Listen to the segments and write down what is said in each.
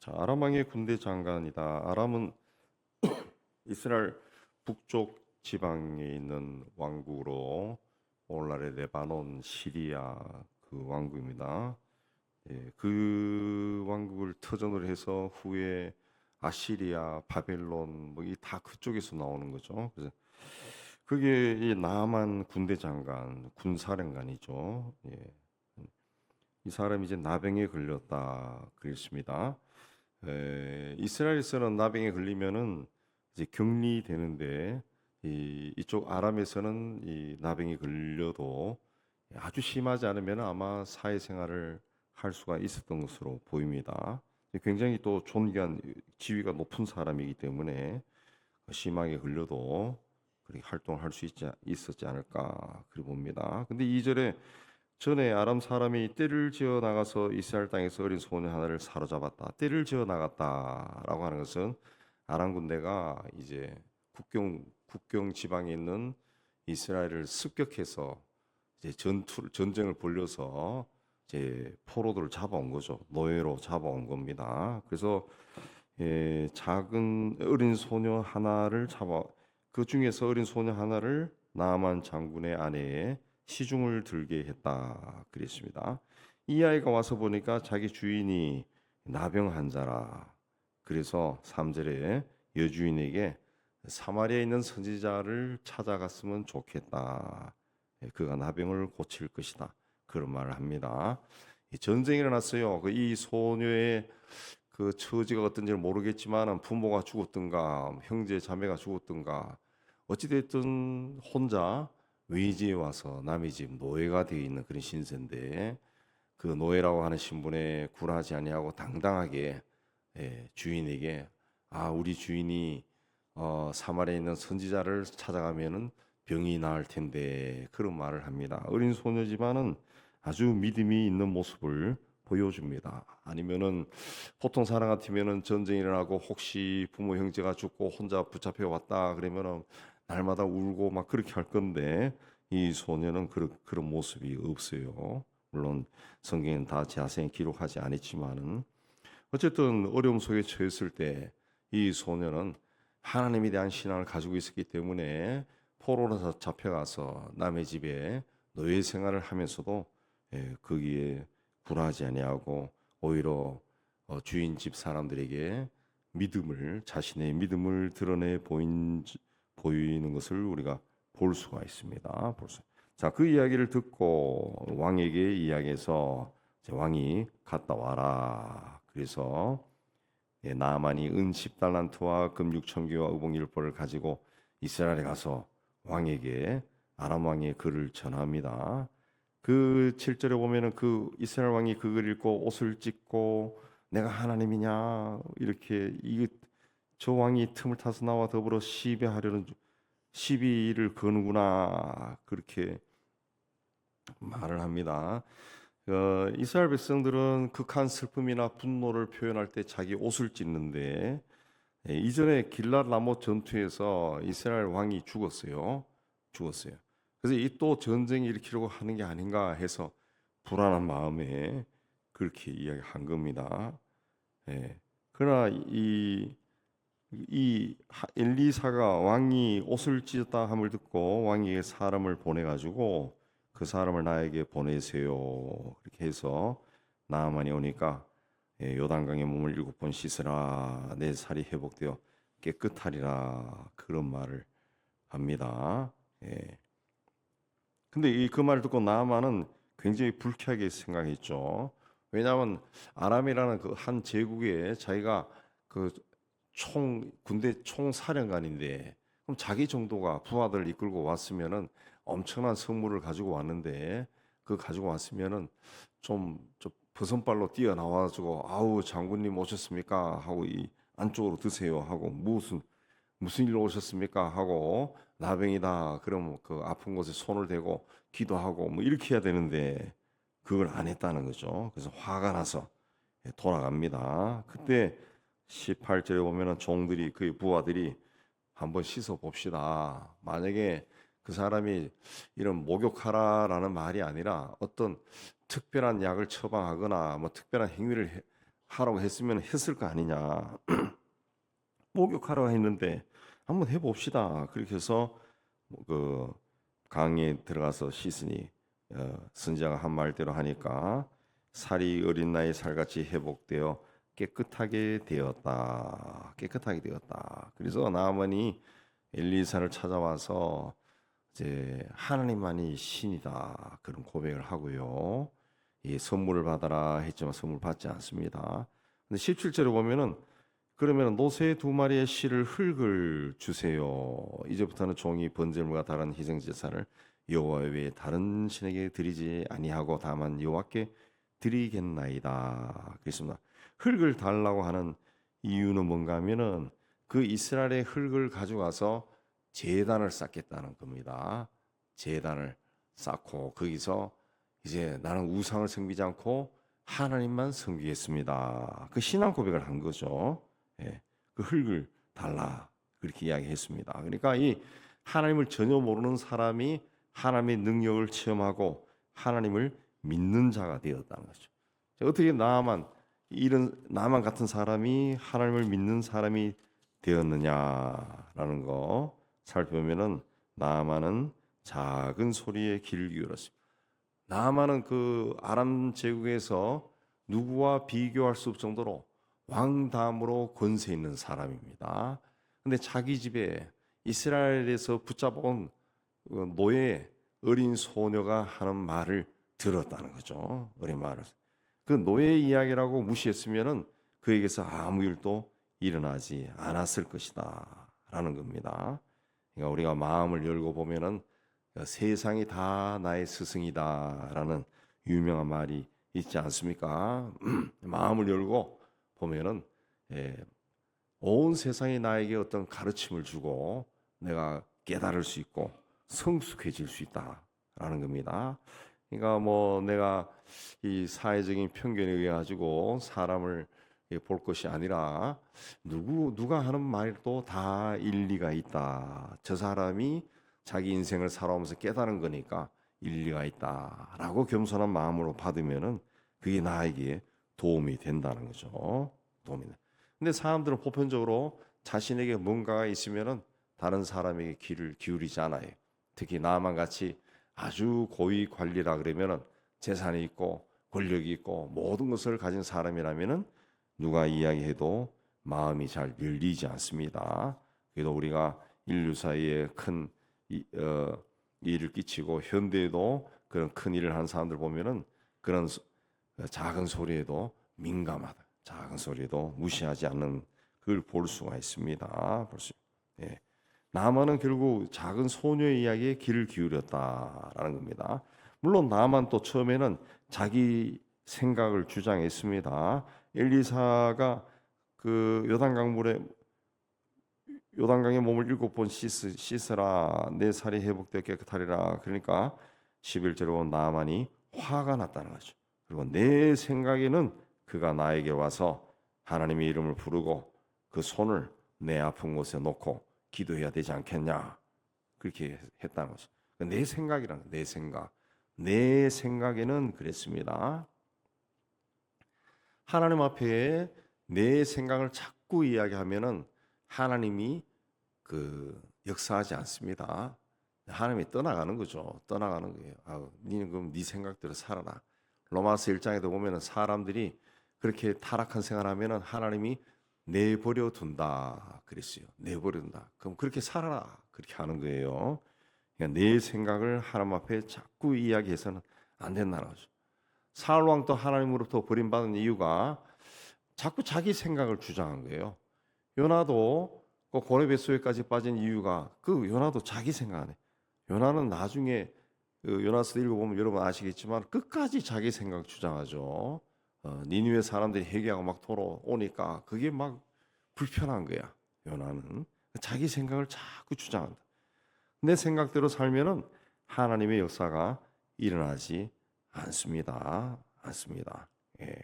자, 아람 왕의 군대 장관이다. 아람은 이스라엘 북쪽 지방에 있는 왕국으로 오늘날의 레바논, 시리아 그 왕국입니다. 예, 그 왕국을 터전으로 해서 후에 아시리아, 바벨론 뭐 이 다 그쪽에서 나오는 거죠. 그래서 그게 이 나만 군대 장관, 군사령관이죠. 예. 이 사람이 이제 나병에 걸렸다 그랬습니다. 이스라엘에서는 나병에 걸리면은 이제 격리되는데 이쪽 아람에서는 이 나병에 걸려도 아주 심하지 않으면 아마 사회생활을 할 수가 있었던 것으로 보입니다. 굉장히 또 존귀한 지위가 높은 사람이기 때문에 심하게 걸려도 그렇게 활동을 할 수 있었지 않을까 그리 봅니다. 근데 2절에 전에 아람 사람이 떼를 지어 나가서 이스라엘 땅에서 어린 소년 하나를 사로잡았다. 떼를 지어 나갔다라고 하는 것은 아람 군대가 이제 국경 지방에 있는 이스라엘을 습격해서 이제 전쟁을 벌려서 이제 포로들을 잡아온 거죠. 노예로 잡아온 겁니다. 그래서 작은 어린 소녀 하나를 그 중에서 어린 소녀 하나를 나아만 장군의 아내에 시중을 들게 했다 그랬습니다. 이 아이가 와서 보니까 자기 주인이 나병 환자라. 그래서 3절에 여주인에게 사마리아에 있는 선지자를 찾아갔으면 좋겠다. 그가 나병을 고칠 것이다. 그런 말을 합니다. 전쟁이 일어났어요. 이 소녀의 그 처지가 어떤지는 모르겠지만 부모가 죽었든가 형제 자매가 죽었든가 어찌됐든 혼자 외지에 와서 남의 집 노예가 되어 있는 그런 신세인데 그 노예라고 하는 신분에 굴하지 아니하고 당당하게 주인에게 우리 주인이 사마리아에 있는 선지자를 찾아가면은 병이 나을 텐데 그런 말을 합니다. 어린 소녀지만은 아주 믿음이 있는 모습을 보여줍니다. 아니면은 보통 사람 같으면은 전쟁이 일어나고 혹시 부모 형제가 죽고 혼자 붙잡혀 왔다 그러면은 날마다 울고 막 그렇게 할 건데 이 소녀는 그런 모습이 없어요. 물론 성경에는 다 자세히 기록하지 않았지만은 어쨌든 어려움 속에 처했을 때 이 소녀는 하나님에 대한 신앙을 가지고 있었기 때문에 포로로 잡혀가서 남의 집에 노예 생활을 하면서도 거기에 굴하지 아니하고 오히려 주인 집 사람들에게 자신의 믿음을 드러내 보이는 것을 우리가 볼 수가 있습니다. 자, 그 이야기를 듣고 왕에게 이야기해서 왕이 갔다 와라. 그래서 나아만이 은 10달란트와 금 6,000개와 의복 10벌을 가지고 이스라엘에 가서 왕에게 아람 왕의 글을 전합니다. 그 7절에 보면은 그 이스라엘 왕이 그걸 읽고 옷을 찢고 내가 하나님이냐 이렇게 저 왕이 틈을 타서 나와 더불어 시비를 거는구나 그렇게 말을 합니다. 이스라엘 백성들은 극한 슬픔이나 분노를 표현할 때 자기 옷을 찢는데 이전에 길랏 라못 전투에서 이스라엘 왕이 죽었어요. 그래서 이 또 전쟁 일으키려고 하는 게 아닌가 해서 불안한 마음에 그렇게 이야기한 겁니다. 그러나 이 엘리사가 왕이 옷을 찢었다 함을 듣고 왕에게 사람을 보내가지고 그 사람을 나에게 보내세요. 그렇게 해서 나아만이 오니까 요단강에 몸을 7번 씻으라 내 살이 회복되어 깨끗하리라 그런 말을 합니다. 근데 그 말을 듣고 나아만은 굉장히 불쾌하게 생각했죠. 왜냐하면 아람이라는 그 한 제국에 자기가 그 군대 총사령관인데 그럼 자기 정도가 부하들을 이끌고 왔으면은 엄청난 선물을 가지고 왔는데 그 가지고 왔으면은 좀 버선발로 뛰어나와가지고 아우 장군님 오셨습니까 하고 이 안쪽으로 드세요 하고 무슨 일로 오셨습니까 하고 나병이다 그럼 그 아픈 곳에 손을 대고 기도하고 뭐 이렇게 해야 되는데 그걸 안 했다는 거죠. 그래서 화가 나서 돌아갑니다. 그때 18절에 보면은 종들이 그 부하들이 한번 씻어 봅시다. 만약에 그 사람이 이런 목욕하라라는 말이 아니라 어떤 특별한 약을 처방하거나 뭐 특별한 행위를 하라고 했으면 했을 거 아니냐. 목욕하라고 했는데 한번 해봅시다. 그렇게 해서 그 강에 들어가서 씻으니 선지자가 한 말대로 하니까 살이 어린 나이 살같이 회복되어 깨끗하게 되었다. 깨끗하게 되었다. 그래서 나아만이 엘리사를 찾아와서 이제 하나님만이 신이다 그런 고백을 하고요. 이 선물을 받아라 했지만 선물 받지 않습니다. 근데 17절에 보면은 그러면 노새 2마리의 실을 흙을 주세요. 이제부터는 종이 번제물과 다른 희생 제사를 여호와 외에 다른 신에게 드리지 아니하고 다만 여호와께 드리겠나이다. 그렇습니다. 흙을 달라고 하는 이유는 뭔가 하면은 그 이스라엘의 흙을 가져가서 제단을 쌓겠다는 겁니다. 제단을 쌓고 거기서 이제 나는 우상을 섬기지 않고 하나님만 섬기겠습니다. 그 신앙 고백을 한 거죠. 예, 그 흙을 달라 그렇게 이야기했습니다. 그러니까 이 하나님을 전혀 모르는 사람이 하나님의 능력을 체험하고 하나님을 믿는 자가 되었다는 거죠. 어떻게 나만 같은 사람이 하나님을 믿는 사람이 되었느냐라는 거 살펴보면은 나아만은 작은 소리에 귀를 기울였습니다. 나아만은 그 아람 제국에서 누구와 비교할 수 없을 정도로 왕담으로 권세 있는 사람입니다. 근데 자기 집에 이스라엘에서 붙잡아온 노예 어린 소녀가 하는 말을 들었다는 거죠. 어린 말을. 그 노예 이야기라고 무시했으면은 그에게서 아무 일도 일어나지 않았을 것이다 라는 겁니다. 그러니까 우리가 마음을 열고 보면은 세상이 다 나의 스승이다 라는 유명한 말이 있지 않습니까? 마음을 열고 보면은 온 세상이 나에게 어떤 가르침을 주고 내가 깨달을 수 있고 성숙해질 수 있다라는 겁니다. 그러니까 뭐 내가 이 사회적인 편견에 의해 가지고 사람을 볼 것이 아니라 누가 하는 말도 다 일리가 있다. 저 사람이 자기 인생을 살아오면서 깨달은 거니까 일리가 있다라고 겸손한 마음으로 받으면은 그게 나에게 도움이 된다는 거죠. 도움이. 근데 사람들은 보편적으로 자신에게 뭔가가 있으면은 다른 사람에게 귀를 기울이지 않아요. 특히 나만 같이 아주 고위 관리라 그러면은 재산이 있고 권력이 있고 모든 것을 가진 사람이라면은 누가 이야기해도 마음이 잘 열리지 않습니다. 그래도 우리가 인류 사이에 큰 일을 끼치고 현대에도 그런 큰 일을 하는 사람들 보면은 그런 작은 소리에도 민감하다. 작은 소리도 무시하지 않는 그걸 볼 수가 있습니다. 예. 나만은 결국 작은 소녀의 이야기에 귀를 기울였다라는 겁니다. 물론 나만 또 처음에는 자기 생각을 주장했습니다. 엘리사가 그 요단강에 몸을 7번 씻으라 내 살이 회복되어 깨끗하리라. 그러니까 11절에 보면 나만이 화가 났다는 거죠. 그리고 내 생각에는 그가 나에게 와서 하나님의 이름을 부르고 그 손을 내 아픈 곳에 놓고 기도해야 되지 않겠냐 그렇게 했다는 거죠. 내 생각이라는 내 생각에는 그랬습니다. 하나님 앞에 내 생각을 자꾸 이야기하면은 하나님이 그 역사하지 않습니다. 하나님이 떠나가는 거죠. 떠나가는 거예요. 니는 그럼 네 생각대로 살아라. 로마서 1장에도 보면은 사람들이 그렇게 타락한 생활하면은 하나님이 내버려 둔다 그랬어요. 내버려 둔다. 그럼 그렇게 살아라. 그렇게 하는 거예요. 그러니까 내 생각을 하나님 앞에 자꾸 이야기해서는 안 된다는 거죠. 사울 왕도 하나님으로부터 버림받은 이유가 자꾸 자기 생각을 주장한 거예요. 요나도 그 고래 뱃속에까지 빠진 이유가 그 요나도 자기 생각하네. 요나는 나중에 요나서 읽어보면 여러분 아시겠지만 끝까지 자기 생각 주장하죠. 니느웨 사람들이 회개하고 막 돌아오니까 그게 막 불편한 거야. 요나는 자기 생각을 자꾸 주장한다. 내 생각대로 살면은 하나님의 역사가 일어나지 않습니다. 예.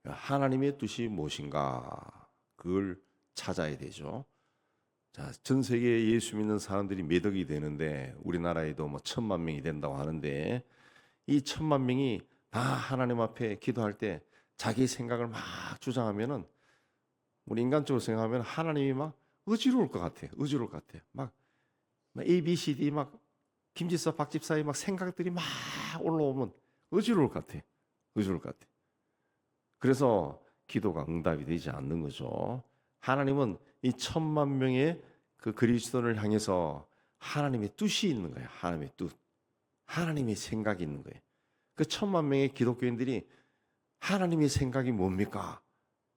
하나님의 뜻이 무엇인가 그걸 찾아야 되죠. 자, 전 세계에 예수 믿는 사람들이 몇 억이 되는데 우리나라에도 뭐 1,000만 명이 된다고 하는데 이 1,000만 명이 다 하나님 앞에 기도할 때 자기 생각을 막 주장하면은 우리 인간적으로 생각하면 하나님이 막 어지러울 것 같아. 어지러울 것 같아. 막 A, B, C, D 막 김집사, 박집사의 막 생각들이 막 올라오면 어지러울 것 같아. 어지러울 것 같아. 그래서 기도가 응답이 되지 않는 거죠. 하나님은 이 1,000,000명의 그 그리스도를 향해서 하나님의 뜻이 있는 거예요. 하나님의 뜻. 하나님의 생각이 있는 거예요. 그 1,000,000명의 기독교인들이 하나님의 생각이 뭡니까?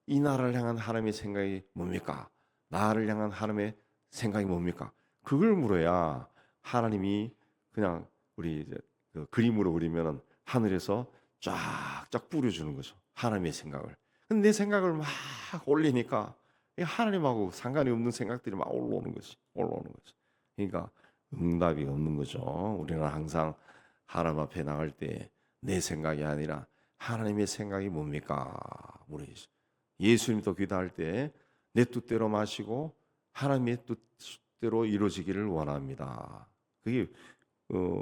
이 나라를 향한 하나님의 생각이 뭡니까? 나를 향한 하나님의 생각이 뭡니까? 그걸 물어야 하나님이 그냥 우리 이제 그 그림으로 그리면은 하늘에서 쫙쫙 뿌려주는 거죠. 하나님의 생각을. 근데 내 생각을 막 올리니까 하나님하고 상관이 없는 생각들이 막 올라오는 거지. 올라오는 거지. 그러니까 응답이 없는 거죠. 우리는 항상 하나님 앞에 나갈 때 내 생각이 아니라 하나님의 생각이 뭡니까? 물어야죠. 예수님도 기도할 때 내 뜻대로 마시고 하나님의 뜻대로 이루어지기를 원합니다. 그게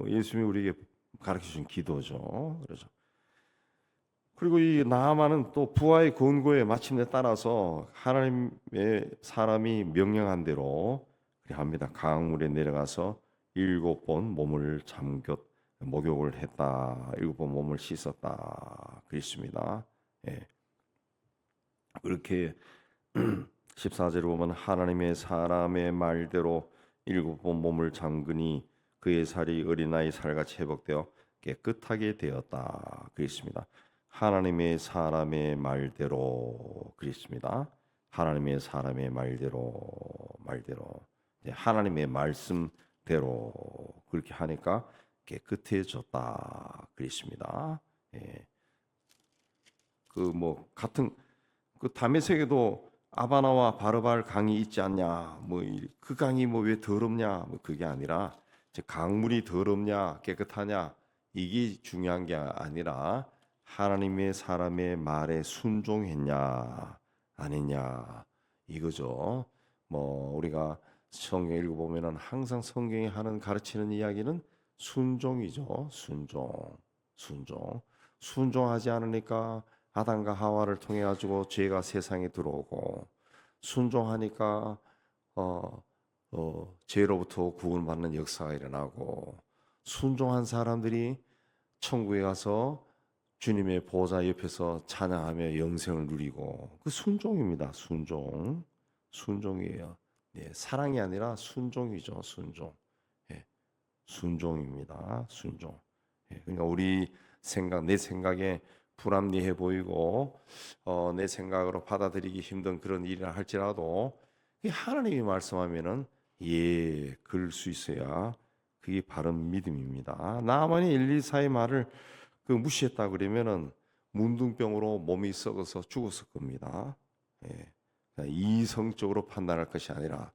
예수님이 우리에게 가르쳐 준 기도죠. 그렇죠. 그리고 이 나아만은 또 부하의 권고에 마침내 따라서 하나님의 사람이 명령한 대로 그렇게 합니다. 강물에 내려가서 7번 몸을 잠겨 목욕을 했다. 7번 몸을 씻었다. 그랬습니다. 예. 그렇게 14절에 보면 하나님의 사람의 말대로 7번 몸을 잠그니 그의 살이 어린아이 살같이 회복되어 깨끗하게 되었다. 그랬습니다. 하나님의 사람의 말대로 그랬습니다. 하나님의 사람의 말대로 하나님의 말씀대로 그렇게 하니까 깨끗해졌다. 그랬습니다. 예. 그 뭐 같은 그 다메섹에도 아바나와 바르발 강이 있지 않냐? 뭐 그 강이 뭐 왜 더럽냐? 뭐 그게 아니라 강물이 더럽냐 깨끗하냐 이게 중요한 게 아니라 하나님의 사람의 말에 순종했냐 안 했냐 이거죠. 뭐 우리가 성경 읽어보면은 항상 성경이 하는 가르치는 이야기는 순종이죠. 순종하지 않으니까 아담과 하와를 통해 가지고 죄가 세상에 들어오고 순종하니까 죄로부터 구원받는 역사가 일어나고 순종한 사람들이 천국에 가서 주님의 보좌 옆에서 찬양하며 영생을 누리고 그 순종입니다. 순종이에요. 네, 사랑이 아니라 순종이죠. 예, 순종입니다. 예, 그러니까 우리 생각, 내 생각에 불합리해 보이고 내 생각으로 받아들이기 힘든 그런 일이라 할지라도 하나님이 말씀하면은 예, 그럴 수 있어야 그게 바른 믿음입니다. 나만이 엘리사의 말을 무시했다 그러면은 문둥병으로 몸이 썩어서 죽었을 겁니다. 예, 그러니까 이성적으로 판단할 것이 아니라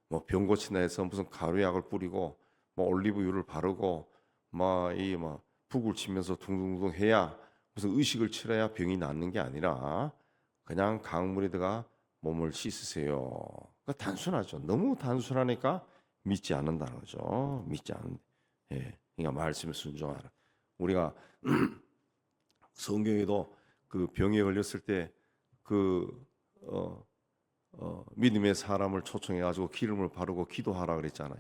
뭐 병 고친다 해서 무슨 가루약을 뿌리고 뭐 올리브유를 바르고 막 북을 치면서 둥둥둥 해야 무슨 의식을 치러야 병이 낫는 게 아니라 그냥 강물에 들어가 몸을 씻으세요. 그러니까 단순하죠. 너무 단순하니까 믿지 않는다는 거죠. 믿지 않는. 예, 그러니까 말씀에 순종하라. 우리가 성경에도 그 병에 걸렸을 때 믿음의 사람을 초청해 가지고 기름을 바르고 기도하라 그랬잖아요.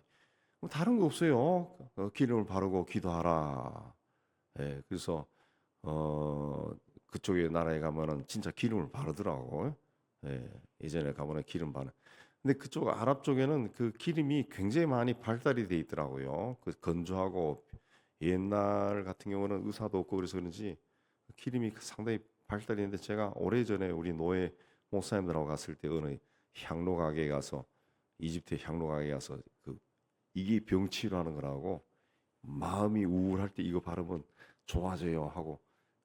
뭐 다른 거 없어요. 기름을 바르고 기도하라. 예, 그래서 그쪽의 나라에 가면은 진짜 기름을 바르더라고. 예, 예전에 가면은 기름 바르. 근데 그쪽 아랍 쪽에는 그 기름이 굉장히 많이 발달이 돼 있더라고요. 그 건조하고 옛날 같은 경우는 의사도 없고 그래서 그런지 기름이 상당히 발달이 있는데 제가 오래전에 우리 노예 목사님들하고 갔을 때 어느 향로 가게에 가서 이집트 향로 가게에 가서 이게 병 치료하는 거라고 마음이 우울할 때 이거 바르면 좋아져요 하고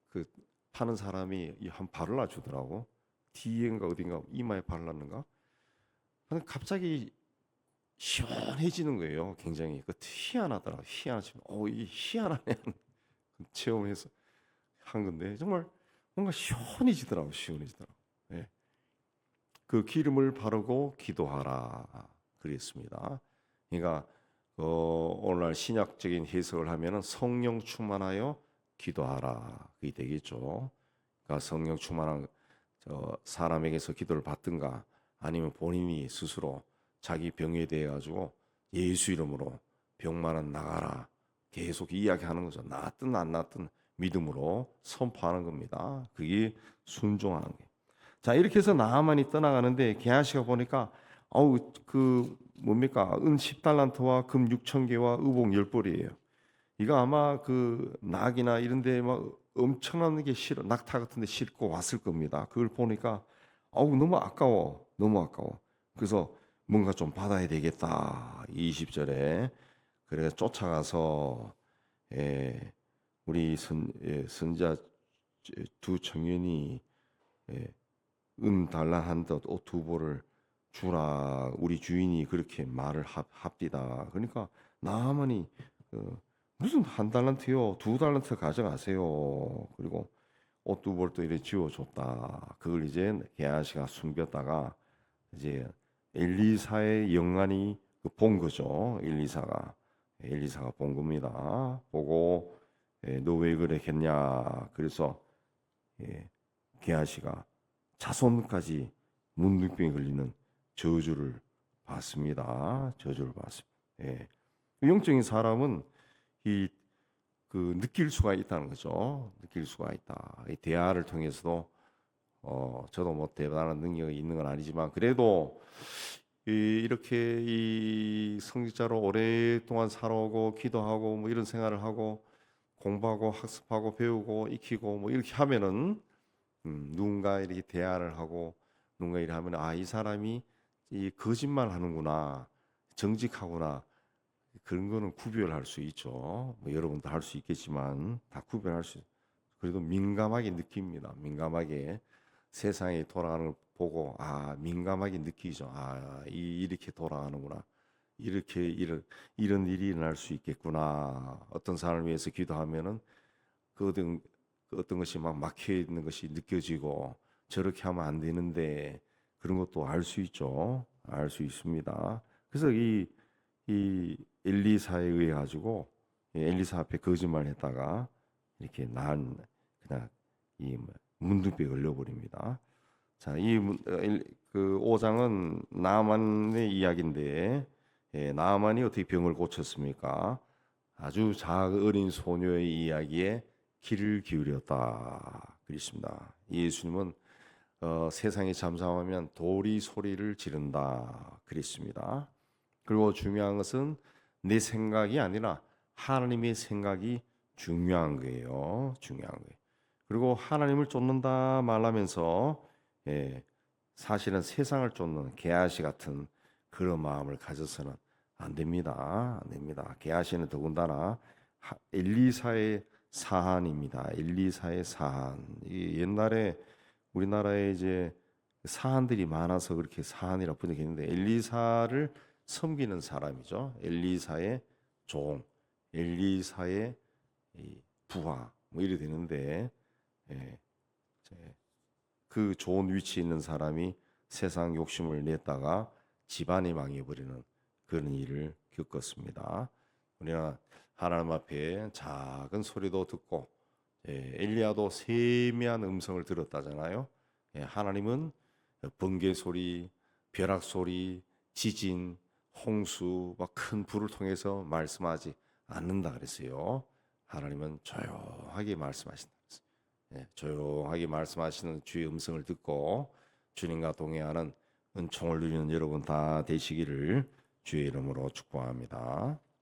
그 파는 사람이 한 발라 주더라고. 뒤엔가 어딘가 이마에 발랐는가? 근데 갑자기 시원해지는 거예요. 굉장히 그 희한하더라고. 희한하지. 이게 희한하네. 체험해서 한 건데 정말 뭔가 시원해지더라고. 예. 그 기름을 바르고 기도하라 그랬습니다. 그러니까 오늘날 신약적인 해석을 하면은 성령 충만하여 기도하라 그게 되겠죠. 성령 충만한 저 사람에게서 기도를 받든가 아니면 본인이 스스로 자기 병에 대해 가지고 예수 이름으로 병만은 나가라 계속 이야기하는 거죠. 낫든 안 낫든 믿음으로 선포하는 겁니다. 그게 순종하는 게. 자, 이렇게 해서 나아만이 떠나가는데 게하시가 보니까 그 뭡니까? 은 10달란트와 금 6천 개와 의복 10벌이에요. 이거 아마 그 낙이나 이런 데 막 엄청난 게 실어 낙타 같은 데 싣고 왔을 겁니다. 그걸 보니까 너무 아까워. 너무 아까워. 그래서 뭔가 좀 받아야 되겠다. 20절에 그래 쫓아가서 우리 선자 두 청년이 은 달란 한옷 두 벌을 주라 우리 주인이 그렇게 말을 합디다. 그러니까 나아만이 무슨 한 달란트요, 두 달란트 가져가세요. 그리고 옷 두 벌도 이렇게 지어줬다. 그걸 이제 게하시가 숨겼다가 이제 엘리사의 영안이 본 거죠. 엘리사가 본 겁니다. 보고 너 왜 그래 했냐. 그래서 게하시가 자손까지 문둥병에 걸리는 저주를 받습니다. 저주를 받습니다. 영적인 사람은 느낄 수가 있다는 거죠. 느낄 수가 있다. 이 대화를 통해서도 저도 뭐 대단한 능력이 있는 건 아니지만 그래도 이렇게 이 성직자로 오랫동안 살아오고 기도하고 뭐 이런 생활을 하고 공부하고 학습하고 배우고 익히고 뭐 이렇게 하면은 누군가 이렇게 대화를 하고 누군가 이렇게 하면 이 사람이 이 거짓말 하는구나 정직하구나 그런 거는 구별할 수 있죠. 뭐 여러분도 할 수 있겠지만 다 구별할 수 그래도 민감하게 느낍니다. 민감하게 세상이 돌아가는 걸 보고 민감하게 느끼죠. 이렇게 돌아가는구나. 이렇게 이런 일이 일어날 수 있겠구나. 어떤 사람을 위해서 기도하면은 그 어떤 것이 막 막혀 있는 것이 느껴지고 저렇게 하면 안 되는데 그런 것도 알 수 있죠. 알 수 있습니다. 그래서 이 엘리사에 의해 가지고 엘리사 앞에 거짓말했다가 이렇게 그냥 이 문둥병에 걸려버립니다. 자, 그 5장은 나아만의 이야기인데 나아만이 어떻게 병을 고쳤습니까? 아주 어린 소녀의 이야기에 귀를 기울였다 그랬습니다. 예수님은 세상이 잠잠하면 돌이 소리를 지른다 그랬습니다. 그리고 중요한 것은 내 생각이 아니라 하나님의 생각이 중요한 거예요. 중요한 거예요. 그리고 하나님을 쫓는다 말하면서 사실은 세상을 쫓는 게하시 같은 그런 마음을 가져서는 안 됩니다. 안 됩니다. 게하시는 더군다나 엘리사의 사한입니다. 엘리사의 사한. 옛날에 우리나라에 이제 사한들이 많아서 그렇게 사한이라고 번역했는데 엘리사를 섬기는 사람이죠. 엘리사의 종, 엘리사의 부하 뭐 이래 되는데 그 좋은 위치에 있는 사람이 세상 욕심을 냈다가 집안이 망해버리는 그런 일을 겪었습니다. 우리가 하나님 앞에 작은 소리도 듣고 엘리야도 세미한 음성을 들었다잖아요. 하나님은 번개 소리, 벼락 소리, 지진, 홍수, 막 큰 불을 통해서 말씀하지 않는다 그랬어요. 하나님은 조용하게 말씀하신다 그랬어요. 조용하게 말씀하시는 주의 음성을 듣고 주님과 동행하는 은총을 누리는 여러분 다 되시기를 주의 이름으로 축복합니다.